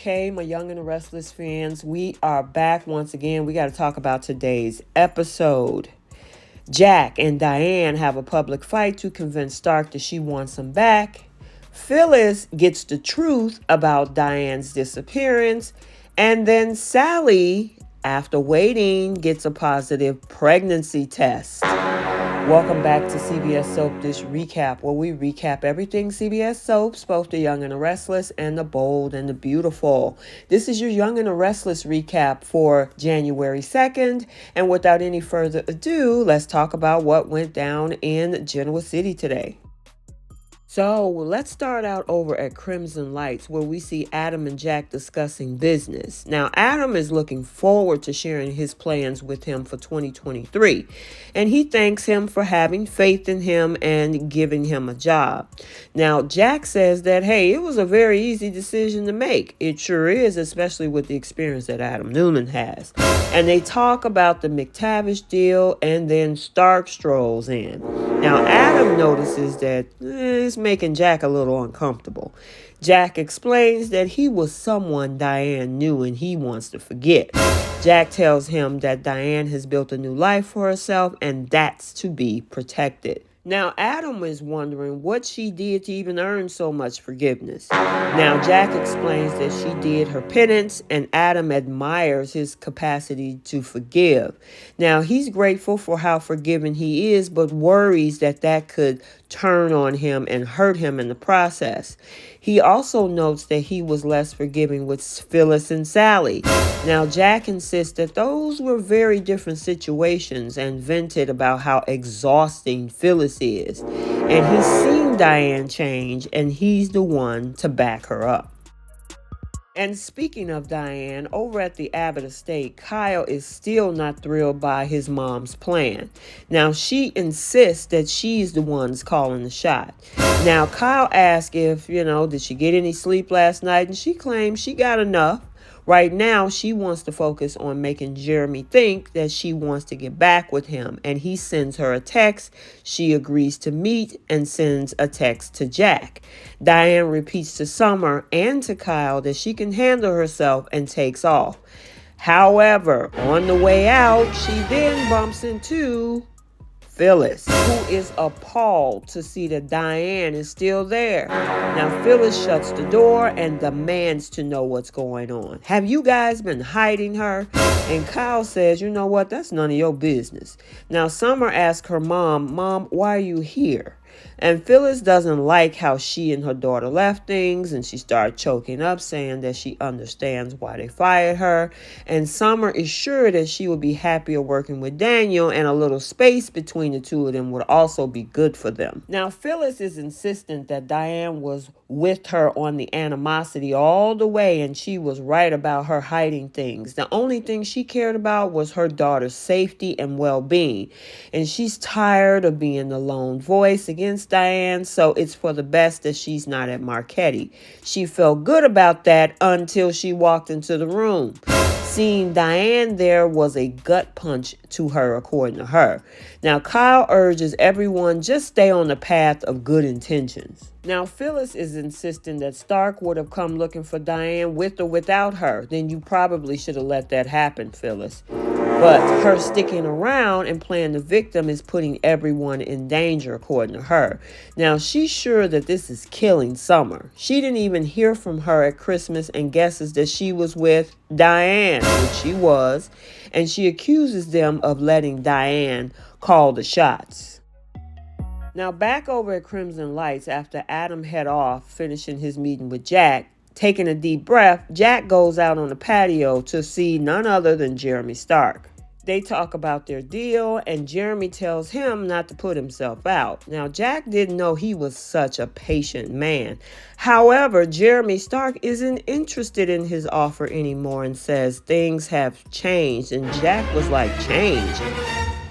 Okay, my Young and the Restless fans, we are back once again. We got to talk about today's episode. Jack and Diane have a public fight to convince Stark that she wants him back. Phyllis gets the truth about Diane's disappearance. And then Sally, after waiting, gets a positive pregnancy test. Welcome back to CBS Soap Dish Recap, where we recap everything CBS Soaps, both the Young and the Restless and the Bold and the Beautiful. This is your Young and the Restless recap for January 2nd. And without any further ado, let's talk about what went down in Genoa City today. So let's start out over at Crimson Lights, where we see Adam and Jack discussing business. Now, Adam is looking forward to sharing his plans with him for 2023, and he thanks him for having faith in him and giving him a job. Now, Jack says that, hey, it was a very easy decision to make. It sure is, especially with the experience that Adam Newman has. And they talk about the McTavish deal, and then Stark strolls in. Now, Adam notices that it's making Jack a little uncomfortable. Jack explains that he was someone Diane knew and he wants to forget. Jack tells him that Diane has built a new life for herself and that's to be protected. Now, Adam is wondering what she did to even earn so much forgiveness. Now, Jack explains that she did her penance, and Adam admires his capacity to forgive. Now, he's grateful for how forgiving he is, but worries that that could turn on him and hurt him in the process. He also notes that he was less forgiving with Phyllis and Sally. Now, Jack insists that those were very different situations and vented about how exhausting Phyllis is. And he's seen Diane change, and he's the one to back her up. And speaking of Diane, over at the Abbott estate, Kyle is still not thrilled by his mom's plan. Now, she insists that she's the one's calling the shot. Now, Kyle asks if, did she get any sleep last night? And she claims she got enough. Right now, she wants to focus on making Jeremy think that she wants to get back with him. And he sends her a text. She agrees to meet and sends a text to Jack. Diane repeats to Summer and to Kyle that she can handle herself and takes off. However, on the way out, she then bumps into Phyllis, who is appalled to see that Diane is still there. Now, Phyllis shuts the door and demands to know what's going on. Have you guys been hiding her? And Kyle says, you know what, that's none of your business. Now, Summer asks her mom, why are you here? And Phyllis doesn't like how she and her daughter left things, and she starts choking up, saying that she understands why they fired her. And Summer is sure that she would be happier working with Daniel, and a little space between the two of them would also be good for them. Now, Phyllis is insistent that Diane was with her on the animosity all the way, and she was right about her hiding things. The only thing she cared about was her daughter's safety and well-being. And she's tired of being the lone voice against Diane, so it's for the best that she's not at Marchetti. She felt good about that until she walked into the room. Seeing Diane there was a gut punch to her, according to her. Now, Kyle urges everyone just stay on the path of good intentions. Now, Phyllis is insisting that Stark would have come looking for Diane with or without her. Then you probably should have let that happen, Phyllis. But her sticking around and playing the victim is putting everyone in danger, according to her. Now, she's sure that this is killing Summer. She didn't even hear from her at Christmas and guesses that she was with Diane, which she was, and she accuses them of letting Diane call the shots. Now, back over at Crimson Lights, after Adam head off, finishing his meeting with Jack, taking a deep breath, Jack goes out on the patio to see none other than Jeremy Stark. They talk about their deal, and Jeremy tells him not to put himself out. Now, Jack didn't know he was such a patient man. However, Jeremy Stark isn't interested in his offer anymore and says things have changed. And Jack was like, change?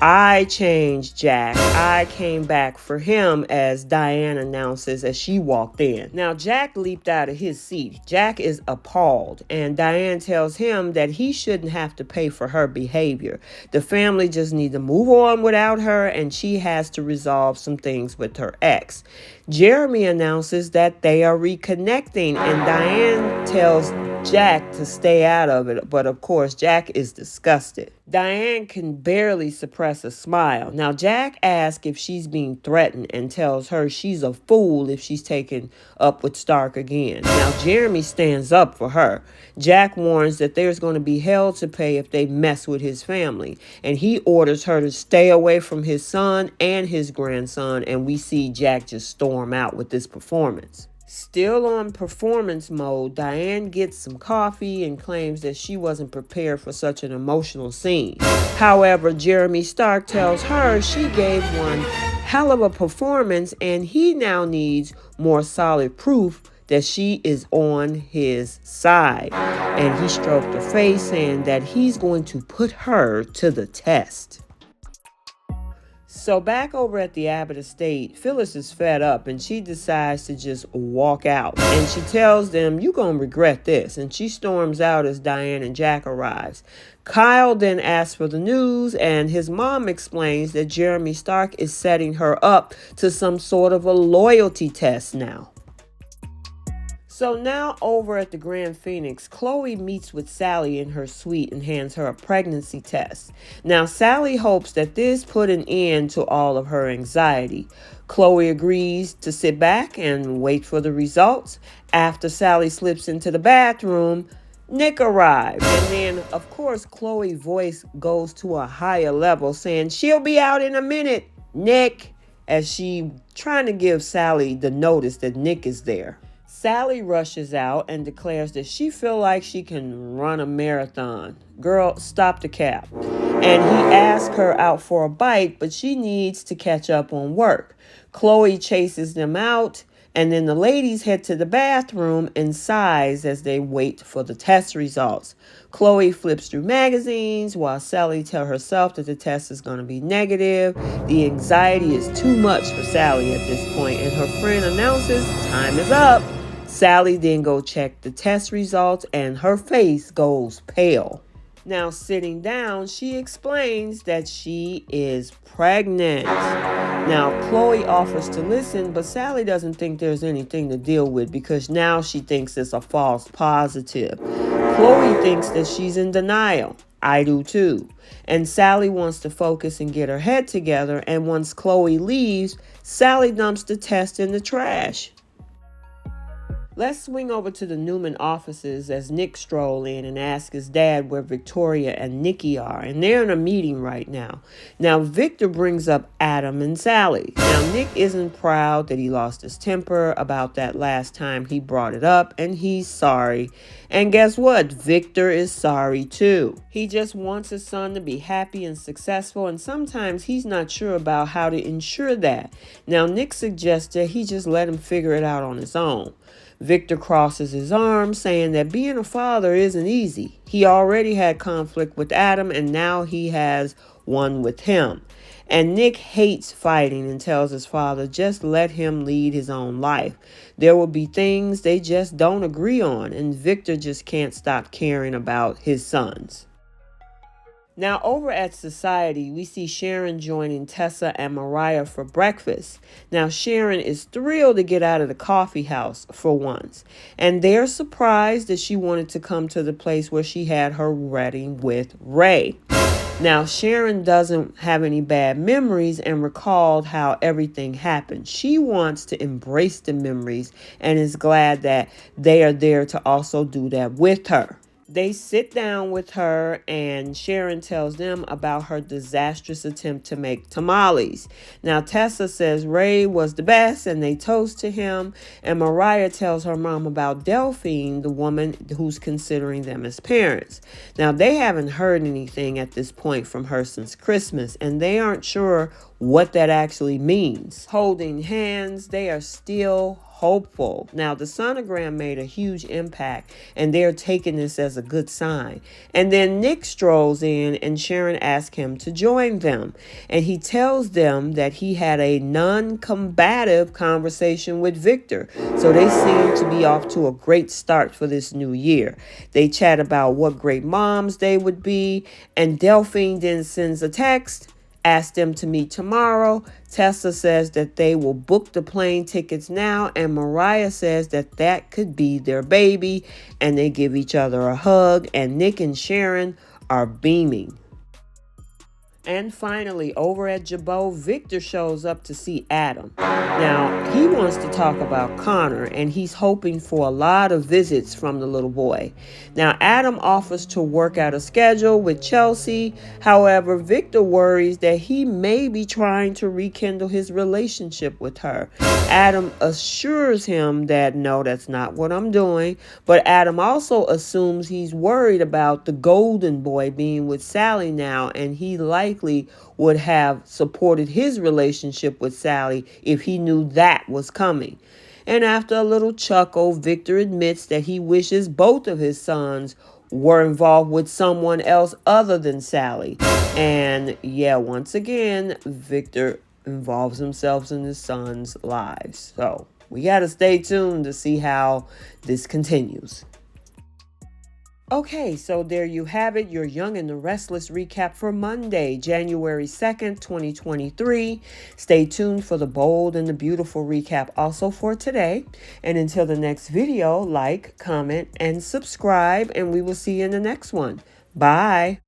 I changed, Jack. I came back for him, as Diane announces as she walked in. Now, Jack leaped out of his seat. Jack is appalled, and Diane tells him that he shouldn't have to pay for her behavior. The family just need to move on without her, and she has to resolve some things with her ex. Jeremy announces that they are reconnecting, and Diane tells Jack to stay out of it, but of course Jack is disgusted. Diane can barely suppress a smile. Now Jack asks if she's being threatened and tells her she's a fool if she's taken up with Stark again. Now Jeremy stands up for her. Jack warns that there's going to be hell to pay if they mess with his family, and he orders her to stay away from his son and his grandson, and we see Jack just storm out with this performance. Still on performance mode, Diane gets some coffee and claims that she wasn't prepared for such an emotional scene. However, Jeremy Stark tells her she gave one hell of a performance and he now needs more solid proof that she is on his side. And he stroked her face, saying that he's going to put her to the test. So back over at the Abbott estate, Phyllis is fed up and she decides to just walk out. And she tells them, "You're going to regret this." And she storms out as Diane and Jack arrives. Kyle then asks for the news, and his mom explains that Jeremy Stark is setting her up to some sort of a loyalty test now. So now over at the Grand Phoenix, Chloe meets with Sally in her suite and hands her a pregnancy test. Now Sally hopes that this put an end to all of her anxiety. Chloe agrees to sit back and wait for the results. After Sally slips into the bathroom, Nick arrives. And then, of course, Chloe's voice goes to a higher level, saying she'll be out in a minute, Nick, as she trying to give Sally the notice that Nick is there. Sally rushes out and declares that she feels like she can run a marathon. Girl, stop the cap. And he asks her out for a bite, but she needs to catch up on work. Chloe chases them out, and then the ladies head to the bathroom and sighs as they wait for the test results. Chloe flips through magazines while Sally tells herself that the test is going to be negative. The anxiety is too much for Sally at this point, and her friend announces time is up. Sally then go check the test results and her face goes pale. Now sitting down, she explains that she is pregnant. Now Chloe offers to listen, but Sally doesn't think there's anything to deal with because now she thinks it's a false positive. Chloe thinks that she's in denial. I do too. And Sally wants to focus and get her head together, and once Chloe leaves, Sally dumps the test in the trash. Let's swing over to the Newman offices as Nick strolls in and asks his dad where Victoria and Nikki are. And they're in a meeting right now. Now, Victor brings up Adam and Sally. Now, Nick isn't proud that he lost his temper about that last time he brought it up, and he's sorry. And guess what? Victor is sorry too. He just wants his son to be happy and successful, and sometimes he's not sure about how to ensure that. Now, Nick suggests that he just let him figure it out on his own. Victor crosses his arms, saying that being a father isn't easy. He already had conflict with Adam, and now he has one with him. And Nick hates fighting and tells his father just let him lead his own life. There will be things they just don't agree on, and Victor just can't stop caring about his sons. Now over at Society, we see Sharon joining Tessa and Mariah for breakfast. Now Sharon is thrilled to get out of the coffee house for once, and they're surprised that she wanted to come to the place where she had her wedding with Ray. Now Sharon doesn't have any bad memories and recalled how everything happened. She wants to embrace the memories and is glad that they are there to also do that with her. They sit down with her, and Sharon tells them about her disastrous attempt to make tamales. Now, Tessa says Ray was the best, and they toast to him. And Mariah tells her mom about Delphine, the woman who's considering them as parents. Now, they haven't heard anything at this point from her since Christmas, and they aren't sure what that actually means. Holding hands, they are still hopeful. Now, the sonogram made a huge impact, and they're taking this as a good sign. And then Nick strolls in, and Sharon asks him to join them. And he tells them that he had a non-combative conversation with Victor. So they seem to be off to a great start for this new year. They chat about what great moms they would be, and Delphine then sends a text, asked them to meet tomorrow. Tessa says that they will book the plane tickets now, and Mariah says that that could be their baby, and they give each other a hug, and Nick and Sharon are beaming. And finally, over at Jabot, Victor shows up to see Adam. Now, he wants to talk about Connor, and he's hoping for a lot of visits from the little boy. Now, Adam offers to work out a schedule with Chelsea. However, Victor worries that he may be trying to rekindle his relationship with her. Adam assures him that no, that's not what I'm doing. But Adam also assumes he's worried about the golden boy being with Sally now, and he likely would have supported his relationship with Sally if he knew that was coming. And after a little chuckle, Victor admits that he wishes both of his sons were involved with someone else other than Sally. And yeah, once again, Victor involves himself in his sons' lives. So we got to stay tuned to see how this continues. Okay, so there you have it, your Young and the Restless recap for Monday, January 2nd, 2023. Stay tuned for the bold and the beautiful recap also for today. And until the next video, like, comment, and subscribe, and we will see you in the next one. Bye.